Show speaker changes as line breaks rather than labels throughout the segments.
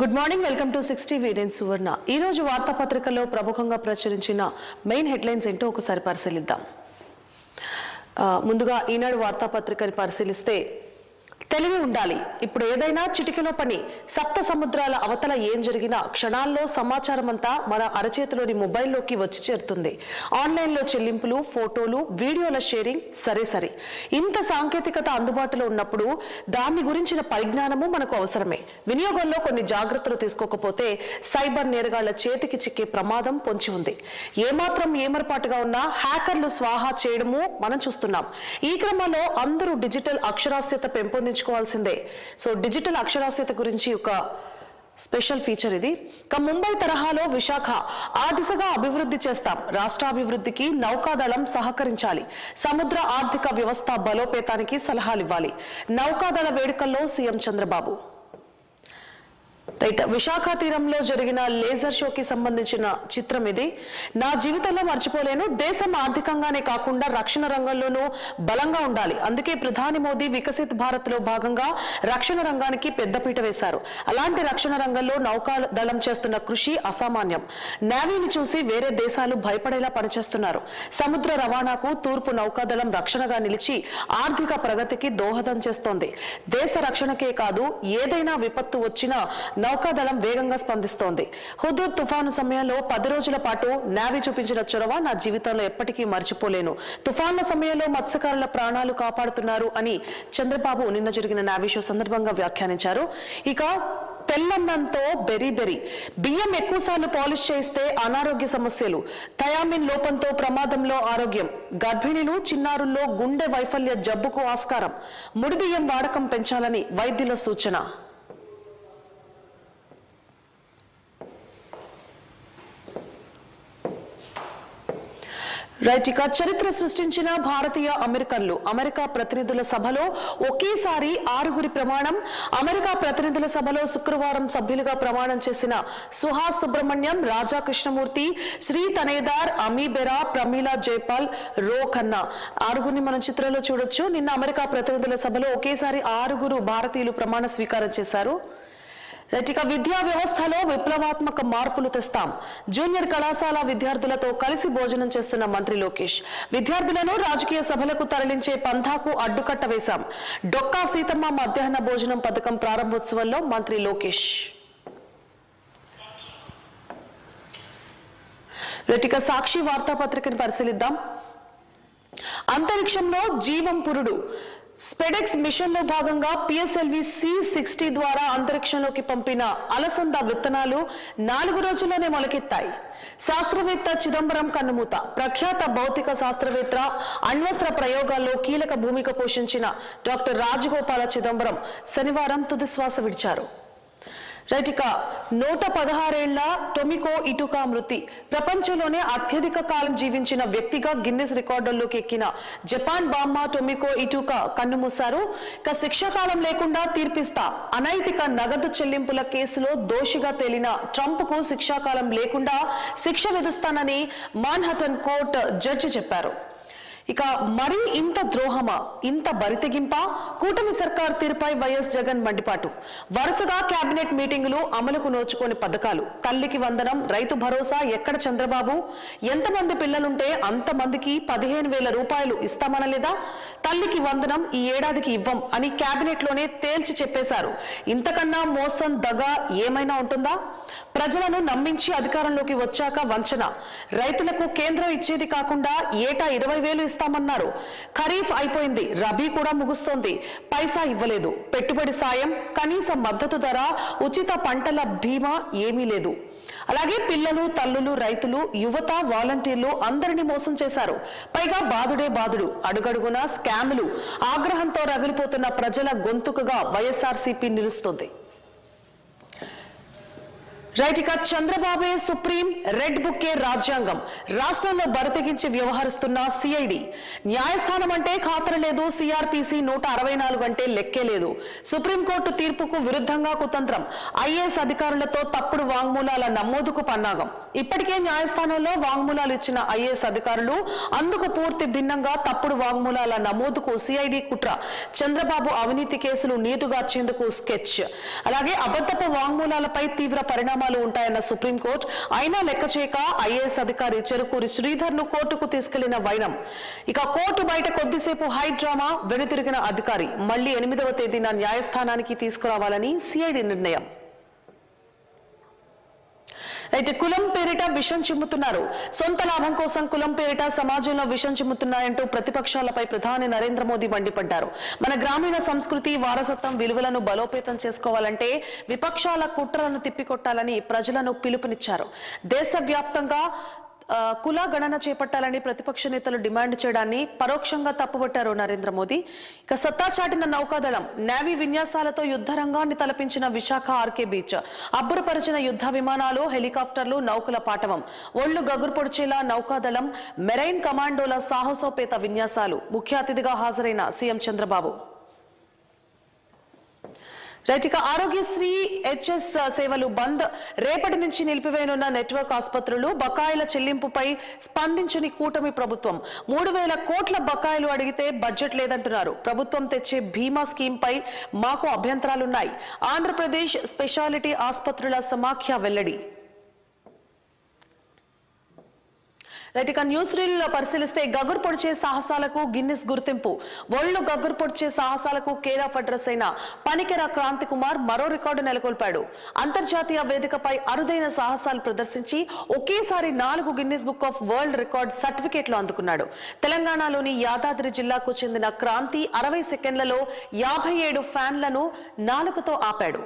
Good morning, welcome to 60 వీడియన్ సువర్ణ. ఈ రోజు వార్తాపత్రికల్లో ప్రముఖంగా ప్రచురించిన మెయిన్ హెడ్లైన్స్ ఏంటో ఒకసారి పరిశీలిద్దాం. ముందుగా ఈనాడు వార్తాపత్రికని పరిశీలిస్తే, తెలివి ఉండాలి, ఇప్పుడు ఏదైనా చిటికెలో పని, సప్త సముద్రాల అవతల ఏం జరిగినా క్షణాల్లో సమాచారం అంతా మన అరచేతిలోని మొబైల్లోకి వచ్చి చేరుతుంది. ఆన్లైన్లో చెల్లింపులు, ఫోటోలు, వీడియోల షేరింగ్ సరే. ఇంత సాంకేతికత అందుబాటులో ఉన్నప్పుడు దాని గురించిన పరిజ్ఞానము మనకు అవసరమే. వినియోగంలో కొన్ని జాగ్రత్తలు తీసుకోకపోతే సైబర్ నేరగాళ్ల చేతికి చిక్కే ప్రమాదం పొంచి ఉంది. ఏమాత్రం ఏమరపాటుగా ఉన్నా హ్యాకర్లు స్వాహా చేయడము మనం చూస్తున్నాం. ఈ క్రమంలో అందరూ డిజిటల్ అక్షరాస్యత పెంపొందించుకోవాల్సిందే. సో డిజిటల్ అక్షరాస్యత గురించి ఒక స్పెషల్ ఫీచర్ ఇది. ముంబై తరహాలో విశాఖ, ఆ దిశగా అభివృద్ధి చేస్తాం. రాష్ట్రాభివృద్ధికి నౌకాదళం సహకరించాలి. సముద్ర ఆర్థిక వ్యవస్థ బలోపేతానికి సలహాలివ్వాలి. నౌకాదళ వేడుకల్లో సీఎం చంద్రబాబు. విశాఖ తీరంలో జరిగిన లేజర్ షోకి సంబంధించిన చిత్రం ఇది. నా జీవితంలో మర్చిపోలేను. దేశం ఆర్థికంగానే కాకుండా రక్షణ రంగంలోనూ బలంగా ఉండాలి. అందుకే ప్రధాని మోదీ వికసిత్ భారత్ లో భాగంగా రక్షణ రంగానికి పెద్దపీట వేశారు. అలాంటి రక్షణ రంగంలో నౌకాదళం చేస్తున్న కృషి అసామాన్యం. నేవీని చూసి వేరే దేశాలు భయపడేలా పనిచేస్తున్నారు. సముద్ర రవాణాకు తూర్పు నౌకాదళం రక్షణగా నిలిచి ఆర్థిక ప్రగతికి దోహదం చేస్తోంది. దేశ రక్షణకే కాదు, ఏదైనా విపత్తు వచ్చినా నౌకాదళం వేగంగా స్పందిస్తోంది. హుదూద్ తుఫాను సమయంలో 10 రోజుల పాటు నేవీ చూపించిన చొరవ నా జీవితంలో ఎప్పటికీ మర్చిపోలేను. తుఫాన్ల సమయంలో మత్స్యకారుల ప్రాణాలు కాపాడుతున్నారు అని చంద్రబాబు నిన్న జరిగిన నేవీ షో సందర్భంగా వ్యాఖ్యానించారు. ఇక తెల్లన్నంతో బెరీ బియ్యం ఎక్కువసార్లు పాలిష్ చేయిస్తే అనారోగ్య సమస్యలు, థయామిన్ లోపంతో ప్రమాదంలో ఆరోగ్యం, గర్భిణీలు, చిన్నారుల్లో గుండె వైఫల్య జబ్బుకు ఆస్కారం, ముడి బియ్యం వాడకం పెంచాలని వైద్యుల సూచన. ఇక చరిత్ర సృష్టించిన భారతీయ అమెరికన్లు. అమెరికా ప్రతినిధుల సభలో ఒకేసారి 6 ప్రమాణం. అమెరికా ప్రతినిధుల సభలో శుక్రవారం సభ్యులుగా ప్రమాణం చేసిన సుహాస్ సుబ్రహ్మణ్యం, రాజా కృష్ణమూర్తి, శ్రీ తనేదార్, అమీ బెరా, ప్రమీలా జైపాల్, రో ఖన్నా 6 మనం చిత్రంలో చూడొచ్చు. నిన్న అమెరికా ప్రతినిధుల సభలో ఒకేసారి 6 భారతీయులు ప్రమాణ స్వీకారం చేశారు. ఇక విద్యా వ్యవస్థలో విప్లవాత్మక మార్పులు తెస్తాం. జూనియర్ కళాశాల విద్యార్థులతో కలిసి భోజనం చేస్తున్న మంత్రి లోకేష్. విద్యార్థులను రాజకీయ సభలకు తరలించే పంథాకు అడ్డుకట్ట వేశాం. డొక్కా సీతమ్మ మధ్యాహ్న భోజనం పథకం ప్రారంభోత్సవంలో మంత్రి లోకేష్. ఇక సాక్షి వార్తాపత్రికను పరిశీలిద్దాం. అంతరిక్షంలో జీవం పురుడు. స్పెడెక్స్ మిషన్ లో భాగంగా పిఎస్ఎల్వి C-60 ద్వారా అంతరిక్షంలోకి పంపిన అలసంద విత్తనాలు 4 రోజుల్లోనే మొలకెత్తాయి. శాస్త్రవేత్త చిదంబరం కన్నుమూత. ప్రఖ్యాత భౌతిక శాస్త్రవేత్త, అణ్వస్త్ర ప్రయోగాల్లో కీలక భూమిక పోషించిన డాక్టర్ రాజగోపాల చిదంబరం శనివారం తుదిశ్వాస విడిచారు. ఇక 116 ఏళ్ల టొమికో ఇటుకా మృతి. ప్రపంచంలోనే అత్యధిక కాలం జీవించిన వ్యక్తిగా గిన్నిస్ రికార్డుల్లోకి ఎక్కిన జపాన్ బామ్మ టొమికో ఇటుకా కన్నుమూశారు. ఇక శిక్షాకాలం లేకుండా తీర్పిస్తా. అనైతిక నగదు చెల్లింపుల కేసులో దోషిగా తేలిన ట్రంప్ కు శిక్షాకాలం లేకుండా శిక్ష విధిస్తానని మాన్హటన్ కోర్టు జడ్జి చెప్పారు. ఇక మరీ ఇంత ద్రోహమా, ఇంత బరితెగింపా? కూటమి సర్కార్ తీరుపై వైఎస్ జగన్ మండిపాటు. వరుసగా కేబినెట్ మీటింగులు, అమలుకు నోచుకోని పథకాలు. తల్లికి వందనం, రైతు భరోసా ఎక్కడ చంద్రబాబు? ఎంతమంది పిల్లలుంటే అంతమందికి 15,000 రూపాయలు ఇస్తామనలేదా? తల్లికి వందనం ఈ ఏడాదికి ఇవ్వం అని కేబినెట్ లోనే తేల్చి చెప్పేశారు. ఇంతకన్నా మోసం, దగ ఏమైనా ఉంటుందా? ప్రజలను నమ్మించి అధికారంలోకి వచ్చాక వంచన. రైతులకు కేంద్రం ఇచ్చేది కాకుండా ఏటా 20,000 ఇస్తామన్నారు. ఖరీఫ్ అయిపోయింది, రబీ కూడా ముగుస్తోంది, పైసా ఇవ్వలేదు. పెట్టుబడి సాయం, కనీస మద్దతు ధర, ఉచిత పంటల బీమా ఏమీ లేదు. అలాగే పిల్లలు, తల్లులు, రైతులు, యువత, వాలంటీర్లు అందరినీ మోసం చేశారు. పైగా బాదుడే బాదుడు, అడుగడుగునా స్కాములు. ఆగ్రహంతో రగిలిపోతున్న ప్రజల గొంతుకగా వైఎస్ఆర్సీపీ నిలుస్తుంది. రైట్, ఇక చంద్రబాబే సుప్రీం, రెడ్ బుక్కే రాజ్యాంగం. రాష్ట్రంలో బరితెగించి వ్యవహరిస్తున్న సిఐడి. న్యాయస్థానం అంటే ఖాతరు లేదు, సిఆర్పిసి 164 అంటే లెక్కే లేదు. సుప్రీంకోర్టు తీర్పుకు విరుద్ధంగా కుతంత్రం. ఐఏఎస్ అధికారులతో తప్పుడు వాంగ్మూలాల నమోదుకు పన్నాగం. ఇప్పటికే న్యాయస్థానంలో వాంగ్మూలాలు ఇచ్చిన ఐఏఎస్ అధికారులు అందుకు పూర్తి భిన్నంగా తప్పుడు వాంగ్మూలాల నమోదుకు సిఐడి కుట్ర. చంద్రబాబు అవినీతి కేసులు నీటుగార్చేందుకు స్కెచ్. అలాగే అబద్ధపు వాంగ్మూలాలపై తీవ్ర పరిణామాలు ఉంటాయన్న సుప్రీంకోర్టు. అయినా లెక్క చేయక ఐఏఎస్ అధికారి చెరుకూరి శ్రీధర్ ను కోర్టుకు తీసుకెళ్లిన వైనం. ఇక కోర్టు బయట కొద్దిసేపు హై డ్రామా, వెనుతిరిగిన అధికారి. మళ్లీ 8వ తేదీన న్యాయస్థానానికి తీసుకురావాలని సిఐడి నిర్ణయం. అయితే కులం పేరిట విషం చిమ్ముతున్నారు. సొంత లాభం కోసం కులం పేరిట సమాజంలో విషం చిమ్ముతున్నాయంటూ ప్రతిపక్షాలపై ప్రధాని నరేంద్ర మోదీ మండిపడ్డారు. మన గ్రామీణ సంస్కృతి, వారసత్వం విలువలను బలోపేతం చేసుకోవాలంటే విపక్షాల కుట్రలను తిప్పికొట్టాలని ప్రజలను పిలుపునిచ్చారు. దేశవ్యాప్తంగా కుల గణన చేపట్టాలని ప్రతిపక్ష నేతలు డిమాండ్ చేయడాన్ని పరోక్షంగా తప్పుపట్టారు నరేంద్ర మోదీ. ఇక సత్తా చాటిన నౌకాదళం. నేవీ విన్యాసాలతో యుద్ధ రంగాన్ని తలపించిన విశాఖ ఆర్కే బీచ్. అబ్బురపరిచిన యుద్ధ విమానాలు, హెలికాప్టర్లు, నౌకల పాటవం. ఒళ్లు గగురు పొడిచేలా నౌకాదళం, మెరైన్ కమాండోల సాహసోపేత విన్యాసాలు. ముఖ్య అతిథిగా హాజరైన సీఎం చంద్రబాబు. రైట్, ఇక ఆరోగ్యశ్రీ, హెచ్ఎస్ సేవలు బంద్. రేపటి నుంచి నిలిపివేయనున్న నెట్వర్క్ ఆసుపత్రులు. బకాయిల చెల్లింపుపై స్పందించని కూటమి ప్రభుత్వం. 3000 కోట్ల బకాయిలు అడిగితే బడ్జెట్ లేదంటున్నారు. ప్రభుత్వం తెచ్చే బీమా స్కీమ్ పై మాకు అభ్యంతరాలున్నాయి. ఆంధ్రప్రదేశ్ స్పెషాలిటీ ఆసుపత్రుల సమాఖ్య వెల్లడి. రైట్, ఇక న్యూస్ రీల్లో పరిశీలిస్తే గగురు పొడిచే సాహసాలకు గిన్నిస్ గుర్తింపు. ఒళ్లు గగురు పొడిచే సాహసాలకు కేర్ ఆఫ్ అడ్రస్ అయిన పనికెర క్రాంతి కుమార్ మరో రికార్డు నెలకొల్పాడు. అంతర్జాతీయ వేదికపై అరుదైన సాహసాలు ప్రదర్శించి ఒకేసారి 4 Guinness book of world record సర్టిఫికేట్లు అందుకున్నాడు. తెలంగాణలోని యాదాద్రి జిల్లాకు చెందిన క్రాంతి 60 సెకండ్లలో 57 ఫ్యాన్లను నాలుకతో ఆపాడు.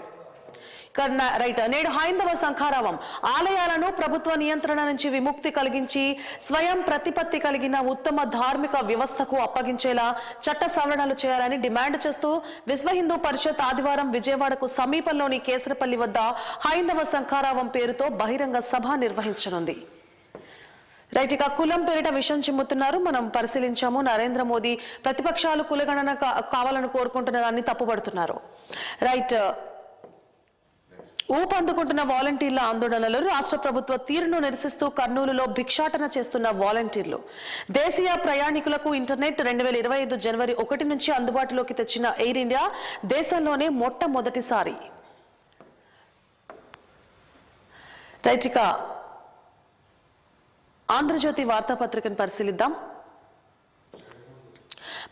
రైట్, నేడు హైందవ సంఖారావం. ఆలయాలను ప్రభుత్వ నియంత్రణ నుంచి విముక్తి కలిగించి స్వయం ప్రతిపత్తి కలిగిన ఉత్తమ ధార్మిక వ్యవస్థకు అప్పగించేలా చట్ట సవరణలు చేయాలని డిమాండ్ చేస్తూ విశ్వ హిందూ పరిషత్ ఆదివారం విజయవాడకు సమీపంలోని కేసరపల్లి వద్ద హైందవ సంఖారావం పేరుతో బహిరంగ సభ నిర్వహించనుంది. రైట్, ఇక కులం పేరిట విషం చిమ్ముతున్నారు. మనం పరిశీలించాము. నరేంద్ర మోదీ ప్రతిపక్షాలు కులగణన కావాలని కోరుకుంటున్న దాన్ని తప్పుపడుతున్నారు. రైట్, ఊపందుకుంటున్న వాలంటీర్ల ఆందోళనలు. రాష్ట్ర ప్రభుత్వ తీరును నిరసిస్తూ కర్నూలులో భిక్షాటన చేస్తున్న వాలంటీర్లు. దేశీయ ప్రయాణికులకు ఇంటర్నెట్ 2025 జనవరి 1 నుంచి అందుబాటులోకి తెచ్చిన ఎయిర్ ఇండియా దేశంలోనే మొట్టమొదటిసారి. రైట్, ఇక ఆంధ్రజ్యోతి వార్తాపత్రికను పరిశీలిద్దాం.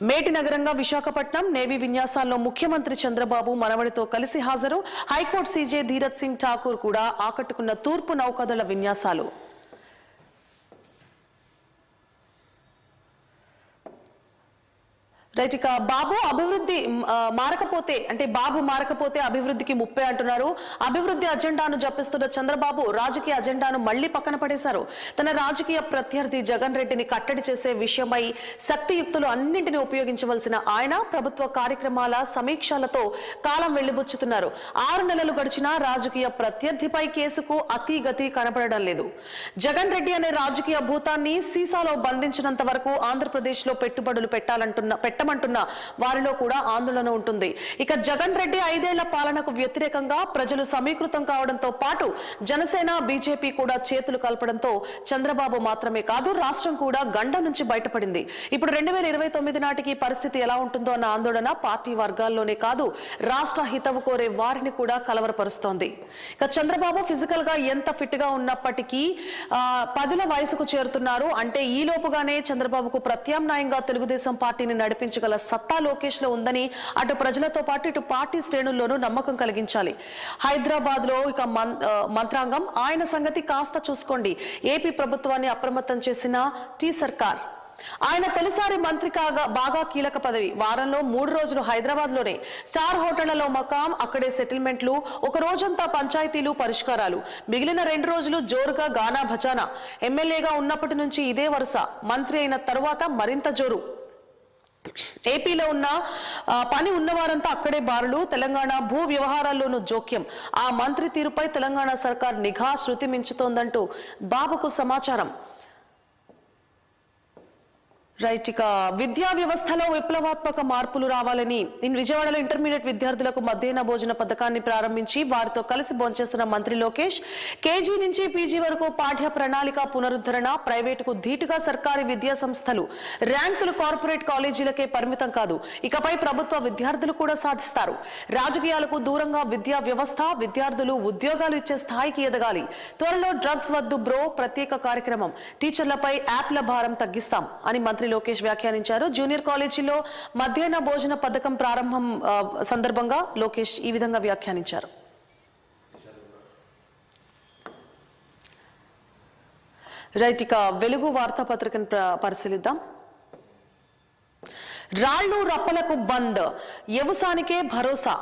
మేటి నగరంగా విశాఖపట్నం. నేవీ విన్యాసాల్లో ముఖ్యమంత్రి చంద్రబాబు మనవడితో కలిసి హాజరు. హైకోర్టు సీజే ధీరత్ సింగ్ ఠాకూర్ కూడా ఆకట్టుకున్న తూర్పు నౌకాదళ విన్యాసాలు. రైట్, ఇక బాబు అభివృద్ధి మారకపోతే అంటే బాబు మారకపోతే అభివృద్ధికి ముప్పే అంటున్నారు. అభివృద్ధి అజెండాను జపిస్తున్న చంద్రబాబు రాజకీయ అజెండాను మళ్లీ పక్కన పడేశారు. తన రాజకీయ ప్రత్యర్థి జగన్ రెడ్డిని కట్టడి చేసే విషయమై శక్తియుక్తులు అన్నింటినీ ఉపయోగించవలసిన ఆయన ప్రభుత్వ కార్యక్రమాల సమీక్షలతో కాలం వెళ్లిబుచ్చుతున్నారు. 6 నెలలు గడిచినా రాజకీయ ప్రత్యర్థిపై కేసుకు అతిగతి కనపడడం లేదు. జగన్ రెడ్డి అనే రాజకీయ భూతాన్ని సీసాలో బంధించినంత వరకు ఆంధ్రప్రదేశ్ లో పెట్టుబడులు పెట్టమంటున్న వారిలో కూడా ఆందోళన ఉంటుంది. ఇక జగన్ రెడ్డి 5 ఏళ్ల పాలనకు వ్యతిరేకంగా ప్రజలు సమీకృతం కావడంతో పాటు జనసేన, బీజేపీ కూడా చేతులు కలపడంతో చంద్రబాబు మాత్రమే కాదు రాష్ట్రం కూడా గండం నుంచి బయటపడింది. ఇప్పుడు 2029 నాటికి పరిస్థితి ఎలా ఉంటుందో అన్న ఆందోళన పార్టీ వర్గాల్లోనే కాదు రాష్ట్ర హితవు కోరే వారిని కూడా కలవరపరుస్తోంది. ఇక చంద్రబాబు ఫిజికల్ గా ఎంత ఫిట్ గా ఉన్నప్పటికీ 10ల వయసుకు చేరుతున్నారు. అంటే ఈ లోపుగానే చంద్రబాబుకు ప్రత్యామ్నాయంగా తెలుగుదేశం పార్టీని నడిపించగల సత్తా లోకేష్ లో ఉందని అటు ప్రజలతో పాటు ఇటు పార్టీ శ్రేణుల్లోనూ నమ్మకం కలిగించాలి. హైదరాబాద్ లో ఇక మంత్రాంగం. ఆయన సంగతి కాస్త చూసుకోండి. ఏపీ ప్రభుత్వాన్ని అప్రమత్తం చేసిన టీ సర్కార్. ఆయన తొలిసారి మంత్రి కాగా బాగా కీలక పదవి. వారంలో 3 రోజులు హైదరాబాద్ లోనే స్టార్ హోటళ్లలో మకాం, అక్కడే సెటిల్మెంట్లు. ఒక రోజంతా పంచాయతీలు, పరిష్కారాలు. మిగిలిన 2 రోజులు జోరుగా గానా భజానా. ఎమ్మెల్యేగా ఉన్నప్పటి నుంచి ఇదే వరుస. మంత్రి అయిన తరువాత మరింత జోరు. ఏపీలో ఉన్న పని ఉన్నవారంతా అక్కడే బారులు. తెలంగాణ భూ వ్యవహారాల్లోనూ జోక్యం. ఆ మంత్రి తీరుపై తెలంగాణ సర్కార్ నిఘా శృతి మించుతోందంటూ బాబుకు సమాచారం. రైట్, ఇక విద్యా వ్యవస్థలో విప్లవాత్మక మార్పులు రావాలని విజయవాడలో ఇంటర్మీడియట్ విద్యార్థులకు మధ్యాహ్న భోజన పథకాన్ని ప్రారంభించి వారితో కలిసి భోంచేస్తున్న మంత్రి లోకేష్ కేజీ నుంచి పీజీ వరకు పాఠ్య ప్రణాళిక పునరుద్ధరణ, ప్రైవేటుకు ధీటుగా సర్కారీ విద్యా సంస్థలు, ర్యాంకులు కార్పొరేట్ కాలేజీలకే పరిమితం కాదు, ఇకపై ప్రభుత్వ విద్యార్థులు కూడా సాధిస్తారు. రాజకీయాలకు దూరంగా విద్యా వ్యవస్థ, విద్యార్థులు ఉద్యోగాలు ఇచ్చే స్థాయికి ఎదగాలి. త్వరలో డ్రగ్స్ వద్దు బ్రో ప్రత్యేక కార్యక్రమం, టీచర్లపై యాప్ల భారం తగ్గిస్తాం అని మంత్రి లోకేష్ వ్యాఖ్యానించారు. జూనియర్ కాలేజీలో మధ్యాహ్న భోజన పథకం ప్రారంభం సందర్భంగా లోకేష్ ఈ విధంగా వ్యాఖ్యానించారు. రైట్, ఇక వెలుగు వార్తాపత్రికను పరిశీలిద్దాం. రాళ్లు రప్పలకు బంద్, వ్యవసాయానికే భరోసా.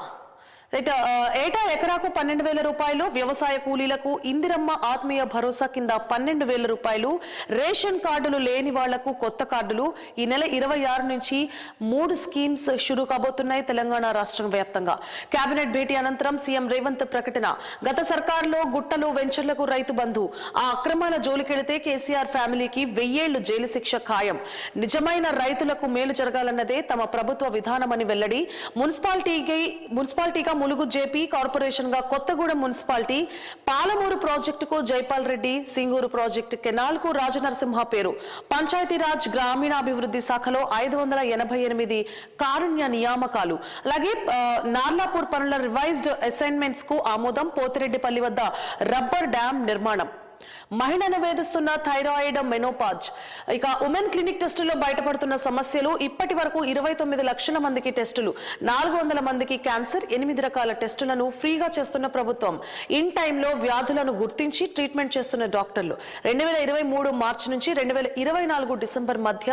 ఏటా ఎకరాకు 12,000 రూపాయలు, వ్యవసాయ కూలీలకు ఇందిరమ్మ ఆత్మీయ భరోసా కింద 12,000 రూపాయలు, రేషన్ కార్డులు లేని వాళ్లకు కొత్త కార్డులు. ఈ నెల 26 నుంచి 3 స్కీమ్స్ షురూ కాబోతున్నాయి తెలంగాణ రాష్ట్రం వ్యాప్తంగా. కేబినెట్ భేటీ అనంతరం సీఎం రేవంత్ ప్రకటన. గత సర్కార్లో గుట్టలు వెంచర్లకు రైతు బంధు, ఆ అక్రమాల జోలికెడితే కేసీఆర్ ఫ్యామిలీకి 1000 ఏళ్లు జైలు శిక్ష ఖాయం. నిజమైన రైతులకు మేలు జరగాలన్నదే తమ ప్రభుత్వ విధానమని వెల్లడి. మున్సిపాలిటీగా ములుగు జేపీ, కార్పొరేషన్ గా కొత్తగూడెం మున్సిపాలిటీ, పాలమూరు ప్రాజెక్టుకు జైపాల్ రెడ్డి, సింగూరు ప్రాజెక్టు కెనాల్ కు రాజనరసింహ పేరు. పంచాయతీరాజ్ గ్రామీణాభివృద్ధి శాఖలో 588 కారుణ్య నియామకాలు. అలాగే నార్లాపూర్ పనుల రివైజ్డ్ అసైన్మెంట్స్ కు ఆమోదం. పోతిరెడ్డిపల్లి వద్ద రబ్బర్ డ్యాం నిర్మాణం. మహిళను వేధిస్తున్న థైరాయిడ్, మెనోపాజ్. ఇక ఉమెన్ క్లినిక్ టెస్టుల్లో బయటపడుతున్న సమస్యలు. ఇప్పటి వరకు 29 లక్షల మందికి టెస్టులు, 400 మందికి క్యాన్సర్, 8 రకాల టెస్టులను ఫ్రీగా చేస్తున్న ప్రభుత్వం. ఇన్ టైంలో వ్యాధులను గుర్తించి ట్రీట్మెంట్ చేస్తున్న డాక్టర్లు. 2023 మార్చి నుంచి 2024 డిసెంబర్ మధ్య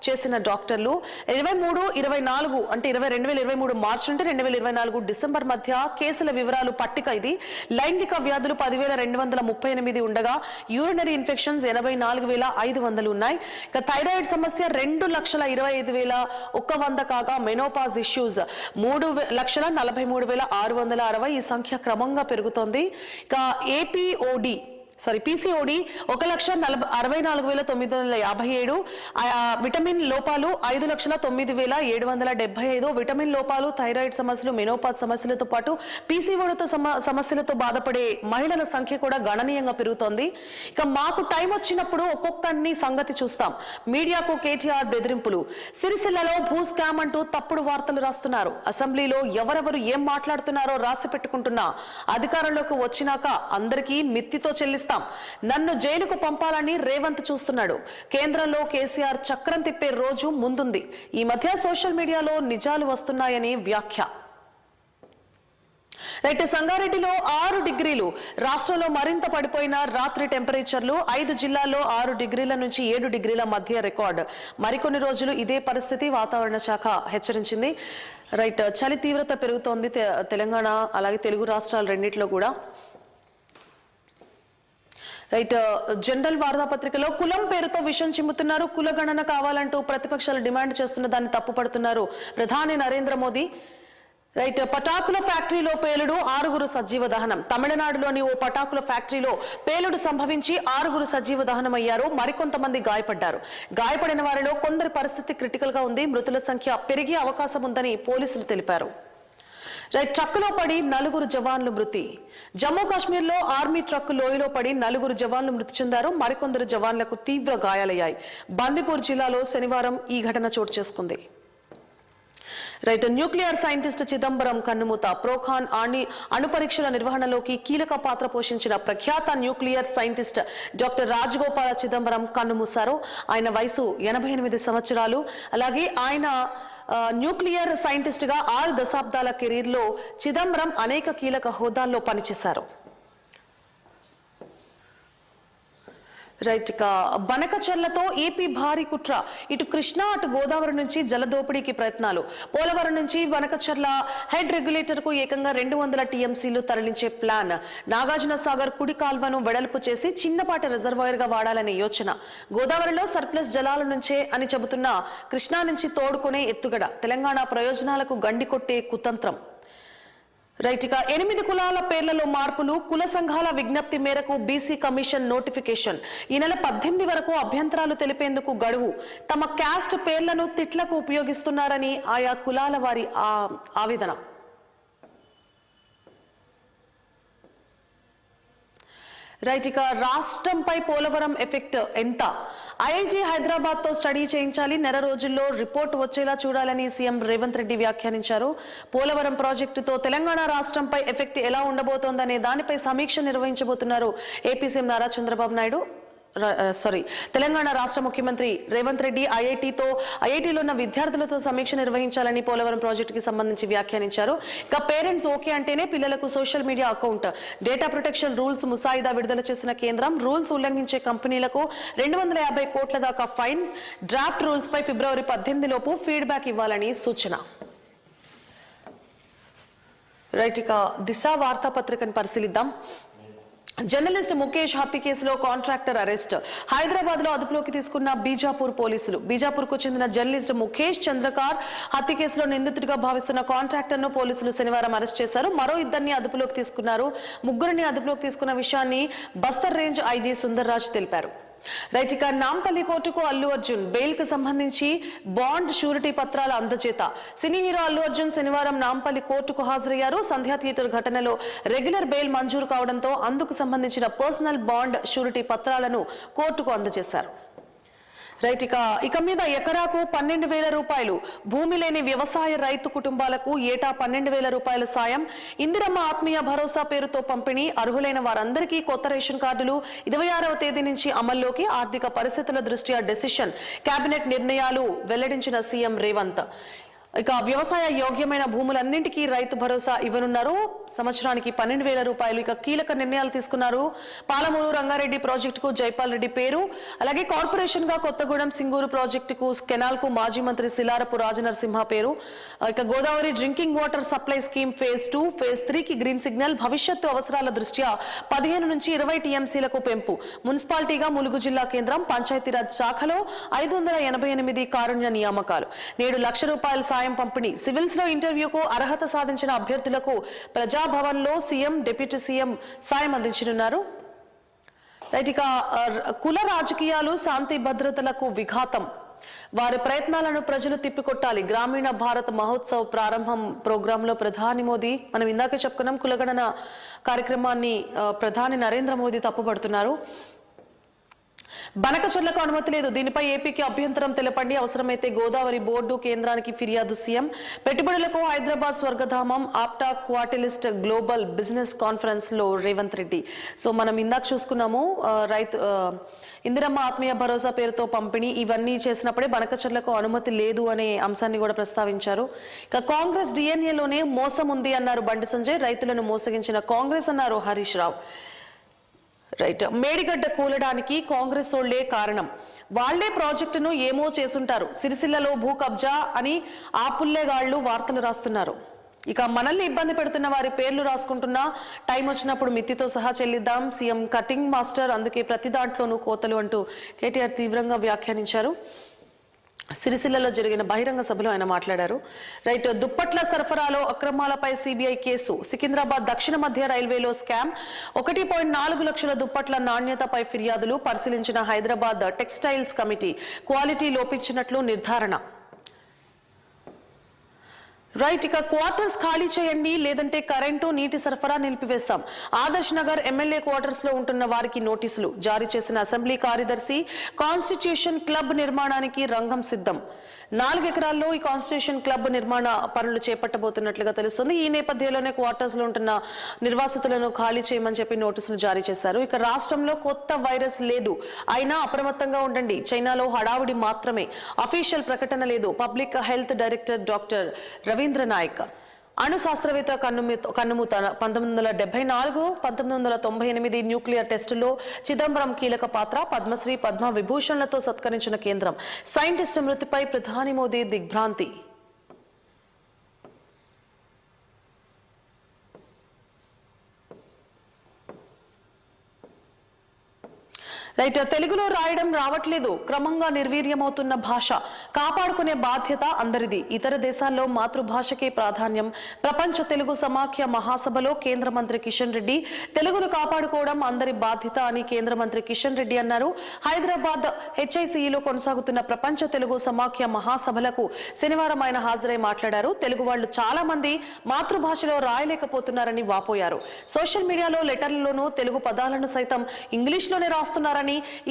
చేసిన డాక్టర్లు. 23-24 అంటే 2023 మార్చి నుండి 2024 డిసెంబర్ మధ్య కేసుల వివరాలు పట్టిక ఇది. లైంగిక వ్యాధులు 10,238 ఉండగా యూరినరీ ఇన్ఫెక్షన్స్ 84,500 ఉన్నాయి. ఇక థైరాయిడ్ సమస్య 2,25,100 కాగా మెనోపాజ్ ఇష్యూస్ 3,43,660. ఈ సంఖ్య క్రమంగా పెరుగుతోంది. ఇక పీసీఓడి 1,64,957. విటమిన్ లోపాలు 5,09,775. విటమిన్ లోపాలు, థైరాయిడ్ సమస్యలు, మెనోపాజ్ సమస్యలతో పాటు పీసీఓడితో సమస్యలతో బాధపడే మహిళల సంఖ్య కూడా గణనీయంగా పెరుగుతోంది. ఇక మాకు టైం వచ్చినప్పుడు ఒక్కొక్కరిని సంగతి చూస్తాం. మీడియాకు కేటీఆర్ బెదిరింపులు. సిరిసిల్లలో భూ స్కామ్ అంటూ తప్పుడు వార్తలు రాస్తున్నారు. అసెంబ్లీలో ఎవరెవరు ఏం మాట్లాడుతున్నారో రాసి పెట్టుకుంటున్నా. అధికారంలోకి వచ్చినాక అందరికీ మిత్తితో చెల్లిస్తాం. నన్ను జైలుకు పంపాలని రేవంత్ చూస్తున్నాడు. కేంద్రంలో కేసీఆర్ చక్రం తిప్పే రోజు ముందుంది. ఈ మధ్య సోషల్ మీడియాలో నిజాలు వస్తున్నాయని వ్యాఖ్య. రైట్, సంగారెడ్డిలో 6 డిగ్రీలు. రాష్ట్రంలో మరింత పడిపోయిన రాత్రి టెంపరేచర్లు. 5 జిల్లాల్లో 6 డిగ్రీల నుంచి 7 డిగ్రీల మధ్య రికార్డు. మరికొన్ని రోజులు ఇదే పరిస్థితి వాతావరణ శాఖ హెచ్చరించింది. రైట్, చలి తీవ్రత పెరుగుతోంది తెలంగాణ అలాగే తెలుగు రాష్ట్రాలు రెండిట్లో కూడా. రైట్, జనరల్ వార్తాపత్రికలో కులం పేరుతో విషం చిమ్ముతున్నారు. కులగణన కావాలంటూ ప్రతిపక్షాలు డిమాండ్ చేస్తున్న దాన్ని తప్పుపడుతున్నారు ప్రధాని నరేంద్ర మోదీ. రైట్, పటాకుల ఫ్యాక్టరీలో పేలుడు, 6 సజీవ దహనం. తమిళనాడులోని ఓ పటాకుల ఫ్యాక్టరీలో పేలుడు సంభవించి 6 సజీవ దహనం అయ్యారు. మరికొంతమంది గాయపడ్డారు. గాయపడిన వారిలో కొందరి పరిస్థితి క్రిటికల్ గా ఉంది. మృతుల సంఖ్య పెరిగే అవకాశం ఉందని పోలీసులు తెలిపారు. రైట్, ట్రక్కులో పడి 4 జవాన్లు మృతి. జమ్మూ కాశ్మీర్ లో ఆర్మీ ట్రక్ లోయలో పడి 4 జవాన్లు మృతి చెందారు. మరికొందరు జవాన్లకు తీవ్ర గాయాలయ్యాయి. బందిపూర్ జిల్లాలో శనివారం ఈ ఘటన చోటు చేసుకుంది. రైట్, న్యూక్లియర్ సైంటిస్ట్ చిదంబరం కన్నుమూత. ప్రోఖాన్ అణు పరీక్షల నిర్వహణలోకి కీలక పాత్ర పోషించిన ప్రఖ్యాత nuclear scientist doctor Rajagopala Chidambaram కన్నుమూశారు. ఆయన వయసు 88 సంవత్సరాలు. అలాగే ఆయన న్యూక్లియర్ సైంటిస్ట్ గా 6 దశాబ్దాల కెరీర్ లో చిదంబరం అనేక కీలక హోదాల్లో పనిచేశారు. రైట్. ఇక బనకచర్లతో ఏపీ భారీ కుట్ర. ఇటు కృష్ణా అటు గోదావరి నుంచి జలదోపిడీకి ప్రయత్నాలు. పోలవరం నుంచి బనకచర్ల హెడ్ రెగ్యులేటర్ కు ఏకంగా 200 టీఎంసీలు తరలించే ప్లాన్. నాగార్జున సాగర్ కుడి కాల్వను వెడల్పు చేసి చిన్నపాటి రిజర్వాయర్ గా వాడాలనే యోచన. గోదావరిలో సర్ప్లస్ జలాల నుంచే అని చెబుతున్న కృష్ణా నుంచి తోడుకునే ఎత్తుగడ. తెలంగాణ ప్రయోజనాలకు గండి కొట్టే కుతంత్రం. రైట్. ఇక 8 కులాల పేర్లలో మార్పులు. కుల సంఘాల విజ్ఞప్తి మేరకు బీసీ కమిషన్ నోటిఫికేషన్. ఈ నెల 18 వరకు అభ్యంతరాలు తెలిపేందుకు గడువు. తమ క్యాస్ట్ పేర్లను తిట్లకు ఉపయోగిస్తున్నారని ఆయా కులాల వారి ఆవేదన. రైట్. ఇక రాష్ట్రంపై పోలవరం ఎఫెక్ట్ ఎంత? ఐఐజీ హైదరాబాద్ తో స్టడీ చేయించాలి. నెల రోజుల్లో రిపోర్ట్ వచ్చేలా చూడాలని సీఎం రేవంత్ రెడ్డి వ్యాఖ్యానించారు. పోలవరం ప్రాజెక్టుతో తెలంగాణ రాష్ట్రంపై ఎఫెక్ట్ ఎలా ఉండబోతోందనే దానిపై సమీక్ష నిర్వహించబోతున్నారు ఏపీ సీఎం నారా చంద్రబాబు నాయుడు. తెలంగాణ రాష్ట్ర ముఖ్యమంత్రి రేవంత్ రెడ్డి ఐఐటీలో ఉన్న విద్యార్థులతో సమీక్ష నిర్వహించాలని పోలవరం ప్రాజెక్టుకి సంబంధించి వ్యాఖ్యానించారు. ఇక పేరెంట్స్ ఓకే అంటేనే పిల్లలకు social media account. Data protection rules ముసాయిదా విడుదల చేసిన కేంద్రం. రూల్స్ ఉల్లంఘించే కంపెనీలకు 250 కోట్ల దాకా ఫైన్. డ్రాఫ్ట్ రూల్స్ పై ఫిబ్రవరి 18 లోపు ఫీడ్బ్యాక్ ఇవ్వాలని సూచన. రైట్. ఇక దిశ వార్తాపత్రికను పరిశీలిద్దాం. జర్నలిస్ట్ ముఖేష్ హత్య కేసులో కాంట్రాక్టర్ అరెస్ట్. హైదరాబాద్ లో అదుపులోకి తీసుకున్న బీజాపూర్ పోలీసులు. బీజాపూర్ కు చెందిన జర్నలిస్ట్ ముఖేష్ చంద్రకార్ హత్య కేసులో నిందితుడిగా భావిస్తున్న కాంట్రాక్టర్ ను పోలీసులు శనివారం అరెస్ట్ చేశారు. మరో 2 అదుపులోకి తీసుకున్నారు. 3 అదుపులోకి తీసుకున్న విషయాన్ని బస్తర్ రేంజ్ ఐజీ సుందర్ రాజ్ తెలిపారు. రైట్. ఇక నాంపల్లి కోర్టుకు అల్లు అర్జున్ బెయిల్ కు సంబంధించి బాండ్ షూరిటీ పత్రాల అందజేత. సినీ హీరో అల్లు అర్జున్ శనివారం నాంపల్లి కోర్టుకు హాజరయ్యారు. సంధ్యా థియేటర్ ఘటనలో రెగ్యులర్ బెయిల్ మంజూరు కావడంతో అందుకు సంబంధించిన పర్సనల్ బాండ్ షూరిటీ పత్రాలను కోర్టుకు అందజేశారు. రైట్. ఇక మీద ఎకరాకు 12,000 రూపాయలు. భూమి లేని వ్యవసాయ రైతు కుటుంబాలకు ఏటా 12,000 రూపాయల సాయం. ఇందిరమ్మ ఆత్మీయ భరోసా పేరుతో పంపిణీ. అర్హులైన వారందరికీ కొత్త రేషన్ కార్డులు 26వ తేదీ నుంచి అమల్లోకి. ఆర్థిక పరిస్థితుల దృష్ట్యా డెసిషన్. కేబినెట్ నిర్ణయాలు వెల్లడించిన సీఎం రేవంత్. ఇక వ్యవసాయ యోగ్యమైన భూములన్నింటికీ రైతు భరోసా ఇవ్వనున్నారు. సంవత్సరానికి 12,000 రూపాయలు. ఇక కీలక నిర్ణయాలు తీసుకున్నారు. పాలమూరు రంగారెడ్డి ప్రాజెక్టుకు జైపాల్ రెడ్డి పేరు. అలాగే కార్పొరేషన్ గా కొత్తగూడెం సింగూరు ప్రాజెక్టుకు కెనాల్ కు మాజీ మంత్రి శిలారపు రాజనరసింహ పేరు. ఇక Godavari drinking water supply scheme phase 2, phase 3 కి గ్రీన్ సిగ్నల్. భవిష్యత్తు అవసరాల దృష్ట్యా 15 నుంచి 20 టీఎంసీలకు పెంపు. మున్సిపాలిటీగా ములుగు జిల్లా కేంద్రం. పంచాయతీరాజ్ శాఖలో 588 కారుణ్య నియామకాలు. నేడు ₹1,00,000 సాయం పంపిణీ. సివిల్స్ లో ఇంటర్వ్యూకు అర్హత సాధించిన అభ్యర్థులకు ప్రజాభవన్ లో సీఎం డిప్యూటీ సీఎం సాయం అందించనున్నారు. రైట్. ఇక కుల రాజకీయాలు శాంతి భద్రతలకు విఘాతం. వారి ప్రయత్నాలను ప్రజలు తిప్పికొట్టాలి. గ్రామీణ భారత్ మహోత్సవ్ ప్రారంభం ప్రోగ్రామ్ లో ప్రధాని మోదీ, మనం ఇందాకే చెప్పుకున్నాం, కులగణన కార్యక్రమాన్ని ప్రధాని నరేంద్ర మోదీ తప్పుపడుతున్నారు. బనకచర్లకు అనుమతి లేదు. దీనిపై ఏపీకి అభ్యంతరం తెలపండి. అవసరమైతే గోదావరి బోర్డు కేంద్రానికి ఫిర్యాదు. సీఎం పెట్టుబడులకు హైదరాబాద్ స్వర్గధామం. ఆప్టా క్వార్టలిస్ట్ గ్లోబల్ బిజినెస్ కాన్ఫరెన్స్ లో రేవంత్ రెడ్డి. సో మనం ఇందాక చూసుకున్నాము ఇందిరమ్మ ఆత్మీయ భరోసా పేరుతో పంపిణీ ఇవన్నీ చేసినప్పుడే బనకచర్లకు అనుమతి లేదు అనే అంశాన్ని కూడా ప్రస్తావించారు. ఇక కాంగ్రెస్ డిఎన్ఏలోనే మోసం ఉంది అన్నారు బండి సంజయ్. రైతులను మోసగించిన కాంగ్రెస్ అన్నారు హరీష్ రావు. రైట్. మేడిగడ్డ కూలడానికి కాంగ్రెస్ ఓళ్లే కారణం. వాళ్లే ప్రాజెక్టును ఏమో చేసుంటారు. సిరిసిల్లలో భూ కబ్జా అని ఆ పుల్లెగాళ్లు వార్తలు రాస్తున్నారు. ఇక మనల్ని ఇబ్బంది పెడుతున్న వారి పేర్లు రాసుకుంటున్నా టైం వచ్చినప్పుడు మిత్తితో సహా చెల్లిద్దాం. సీఎం కటింగ్ మాస్టర్, అందుకే ప్రతి దాంట్లోనూ కోతలు అంటూ కేటీఆర్ తీవ్రంగా వ్యాఖ్యానించారు. సిరిసిల్లలో జరిగిన బహిరంగ సభలో ఆయన మాట్లాడారు. రైట్. దుప్పట్ల సరఫరాలో అక్రమాలపై సిబిఐ కేసు. సికింద్రాబాద్ దక్షిణ మధ్య రైల్వేలో స్కామ్. 1.4 లక్షల దుప్పట్ల నాణ్యతపై ఫిర్యాదులు. పరిశీలించిన హైదరాబాద్ టెక్స్టైల్స్ కమిటీ. క్వాలిటీ లోపించినట్లు నిర్ధారణ. రైట్. ఇక క్వార్టర్స్ ఖాళీ చేయండి, లేదంటే కరెంటు నీటి సరఫరా నిలిపివేస్తాం. ఆదర్శ్ నగర్ ఎమ్మెల్యే క్వార్టర్స్ లో ఉంటున్న వారికి నోటీసులు జారీ చేసిన అసెంబ్లీ కార్యదర్శి. కాన్స్టిట్యూషన్ క్లబ్ నిర్మాణానికి రంగం సిద్ధం. 4 ఎకరాల్లో ఈ కాన్స్టిట్యూషన్ క్లబ్ నిర్మాణ పనులు చేపట్టబోతున్నట్లుగా తెలుస్తుంది. ఈ నేపథ్యంలోనే క్వార్టర్స్ లో ఉంటున్న నిర్వాసితులను ఖాళీ చేయమని చెప్పి నోటీసులు జారీ చేశారు. ఇక రాష్ట్రంలో కొత్త వైరస్ లేదు, అయినా అప్రమత్తంగా ఉండండి. చైనాలో హడావుడి మాత్రమే, అఫీషియల్ ప్రకటన లేదు. Public health director doctor Ravindra Nayak. అణు శాస్త్రవేత్త కన్నుమూత 1974 1998 న్యూక్లియర్ టెస్టులో చిదంబరం కీలక పాత్ర, పద్మశ్రీ పద్మ విభూషణ్లతో సత్కరించిన కేంద్రం. సైంటిస్టు మృతిపై ప్రధాని మోదీ దిగ్భ్రాంతి. రైట్, తెలుగులో రాయడం రావట్లేదు, క్రమంగా నిర్వీర్యమవుతున్న భాష, కాపాడుకునే బాధ్యత అందరిది. ఇతర దేశాల్లో మాతృభాషకే ప్రాధాన్యం. ప్రపంచ తెలుగు సమాఖ్య మహాసభలో కేంద్ర మంత్రి కిషన్ రెడ్డి తెలుగును కాపాడుకోవడం అందరి బాధ్యత అని కేంద్ర మంత్రి కిషన్ రెడ్డి అన్నారు. హైదరాబాద్ HICEలో కొనసాగుతున్న ప్రపంచ తెలుగు సమాఖ్య మహాసభలకు శనివారం ఆయన హాజరై మాట్లాడారు. తెలుగు వాళ్ళు చాలా మంది మాతృభాషలో రాయలేకపోతున్నారని వాపోయారు. సోషల్ మీడియాలో లెటర్లలోనూ తెలుగు పదాలను సైతం ఇంగ్లీష్లోనే రాస్తున్నారని,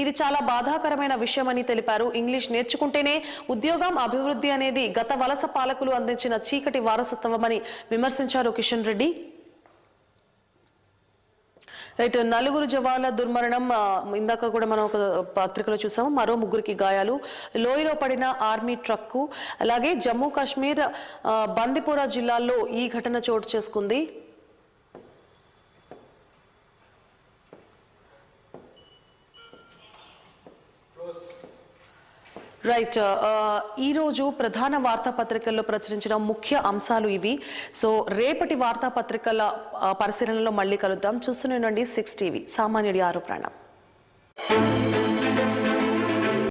ఇది చాలా బాధాకరమైన విషయమని తెలిపారు. ఇంగ్లీష్ నేర్చుకుంటేనే ఉద్యోగం, అభివృద్ధి అనేది గత వలస పాలకులు అందించిన చీకటి వారసత్వమని విమర్శించారు కిషన్ రెడ్డి. రైట్, 4 జవాన్ల దుర్మరణం ఇందాక కూడా మనం ఒక పత్రికలో చూసాము. మరో 3కి గాయాలు. లోయలో పడిన ఆర్మీ ట్రక్కు. అలాగే జమ్మూ కాశ్మీర్ బందిపోరా జిల్లాల్లో ఈ ఘటన చోటు చేసుకుంది. రైట్, ఈరోజు ప్రధాన వార్తాపత్రికల్లో ప్రచురించిన ముఖ్య అంశాలు ఇవి. సో రేపటి వార్తాపత్రికల పరిశీలనలో మళ్ళీ కలుద్దాం. చూస్తూనే ఉండండి 6 TV, సామాన్యుడి ఆరో ప్రాణం.